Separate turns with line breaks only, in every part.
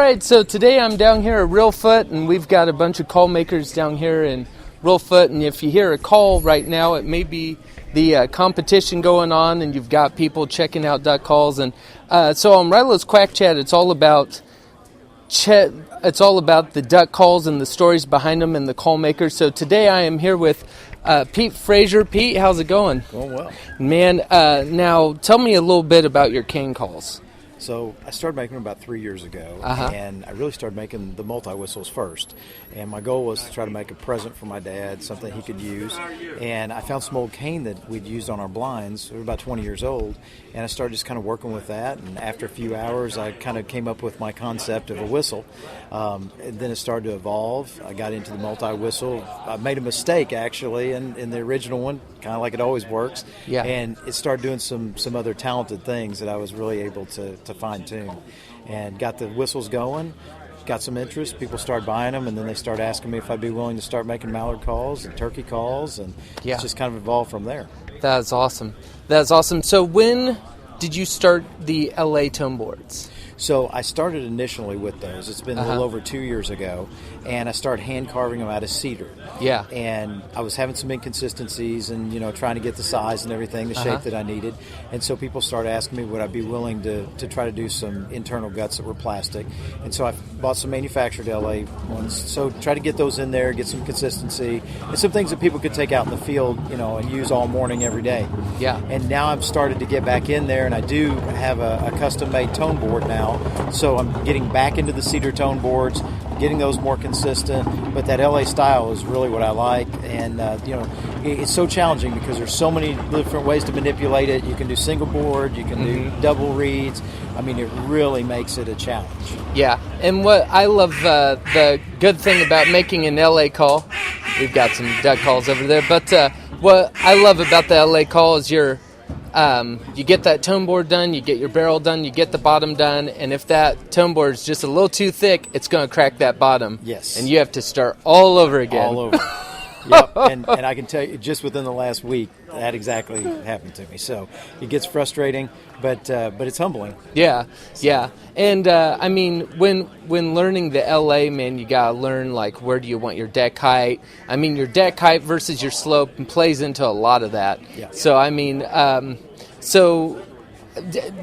right, so today I'm down here at Reelfoot, and we've got a bunch of call makers down here in Reelfoot, and if you hear a call right now, it may be the competition going on, and you've got people checking out duck calls. And so on Rilo's Quack Chat, it's all about the duck calls and the stories behind them and the call makers. So today I am here with Pete Frazier. Pete, how's it going?
Going well.
Man, now tell me a little bit about your cane calls.
So I started making them about 3 years ago, and I really started making the multi-whistles first. And my goal was to try to make a present for my dad, something he could use. And I found some old cane that we'd used on our blinds. We were about 20 years old, and I started just kind of working with that. And after a few hours, I kind of came up with my concept of a whistle. And then it started to evolve. I got into the multi-whistle. I made a mistake, actually, in the original one, kind of like it always works.
Yeah.
And it started doing some other talented things that I was really able to fine-tune, and got the whistles going, got some interest. People started buying them, and then they started asking me if I'd be willing to start making mallard calls and turkey calls, and it's just kind of evolved from there.
That's awesome. That's awesome. So when did you start the LA tone boards?
So I started initially with those. It's been a little over 2 years ago, and I started hand carving them out of cedar.
Yeah.
And I was having some inconsistencies and, trying to get the size and everything, the shape that I needed. And so people started asking me would I be willing to try to do some internal guts that were plastic. And so I bought some manufactured LA ones. So try to get those in there, get some consistency, and some things that people could take out in the field, and use all morning, every day.
Yeah.
And now I've started to get back in there, and I do have a custom-made tone board now. So I'm getting back into the cedar tone boards, getting those more consistent. But that LA style is really what I like. And, it's so challenging because there's so many different ways to manipulate it. You can do single board, you can do double reeds. I mean, it really makes it a challenge.
Yeah, and what I love, the good thing about making an LA call, we've got some duck calls over there, but what I love about the LA call is you get that tone board done, you get your barrel done, you get the bottom done, and if that tone board is just a little too thick, it's going to crack that bottom.
Yes.
And you have to start all over again.
All over. Yep, and I can tell you, just within the last week, that exactly happened to me. So it gets frustrating, but it's humbling.
Yeah, yeah. And I mean, when learning the LA, man, you gotta learn like where do you want your deck height. I mean, your deck height versus your slope plays into a lot of that.
Yeah.
So I mean,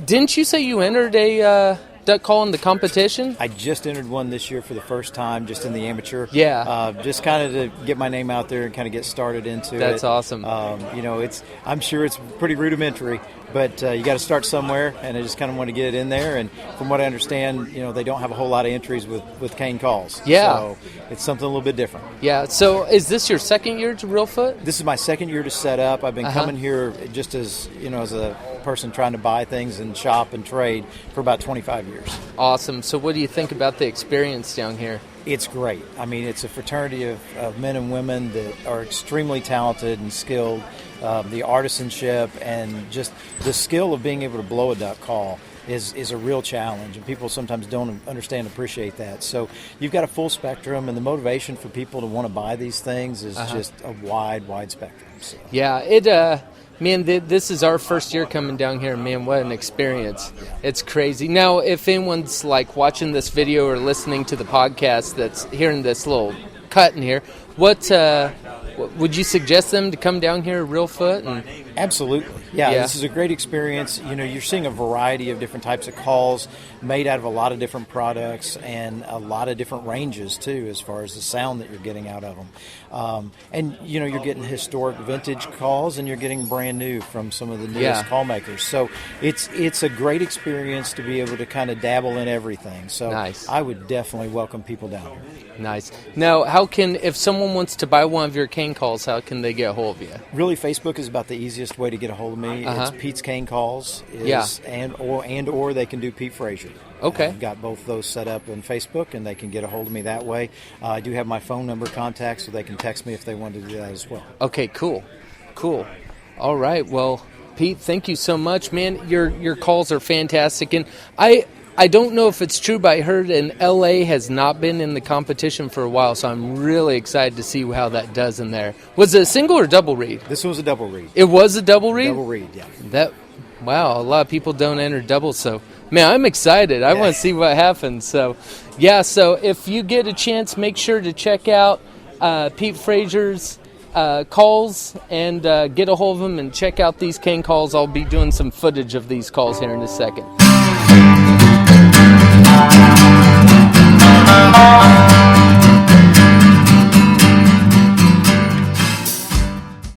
didn't you say you entered a duck call in the competition?
I just entered one this year for the first time, just in the amateur.
Yeah.
Just kind of to get my name out there and kind of get started into it.
That's awesome.
I'm sure it's pretty rudimentary, but you got to start somewhere, and I just kind of want to get it in there. And from what I understand, they don't have a whole lot of entries with cane calls.
Yeah.
So it's something a little bit different.
Yeah. So is this your second year to Reelfoot?
This is my second year to set up. I've been coming here just as a person trying to buy things and shop and trade for about 25 years.
Awesome. So what do you think about the experience down here?
It's great. I mean, it's a fraternity of men and women that are extremely talented and skilled. The artisanship and just the skill of being able to blow a duck call is a real challenge, and people sometimes don't understand and appreciate that. So you've got a full spectrum, and the motivation for people to want to buy these things is just a wide spectrum. So.
Yeah, man, this is our first year coming down here. Man, what an experience. It's crazy. Now, if anyone's like watching this video or listening to the podcast that's hearing this little cut in here, what would you suggest them to come down here at Reelfoot?
Absolutely. Yeah, this is a great experience. You're seeing a variety of different types of calls made out of a lot of different products and a lot of different ranges, too, as far as the sound that you're getting out of them. And, you're getting historic vintage calls, and you're getting brand new from some of the newest call makers. So it's a great experience to be able to kind of dabble in everything. So
nice.
I would definitely welcome people down here.
Nice. Now, if someone wants to buy one of your cane calls, how can they get a hold of you?
Really, Facebook is about the easiest way to get a hold of me. It's Pete's Cane Calls, or they can do Pete Frazier.
Okay.
I've got both those set up on Facebook, and they can get a hold of me that way. I do have my phone number contact, so they can text me if they want to do that as well.
Okay, cool. All right, well, Pete, thank you so much, man. Your calls are fantastic, and I don't know if it's true, but I heard LA has not been in the competition for a while, so I'm really excited to see how that does in there. Was it a single or double read?
This was a double read.
It was a double read?
Double read, yeah.
Wow, a lot of people don't enter doubles, so man, I'm excited. I want to see what happens. So, yeah. So if you get a chance, make sure to check out Pete Frazier's calls and get a hold of him and check out these cane calls. I'll be doing some footage of these calls here in a second.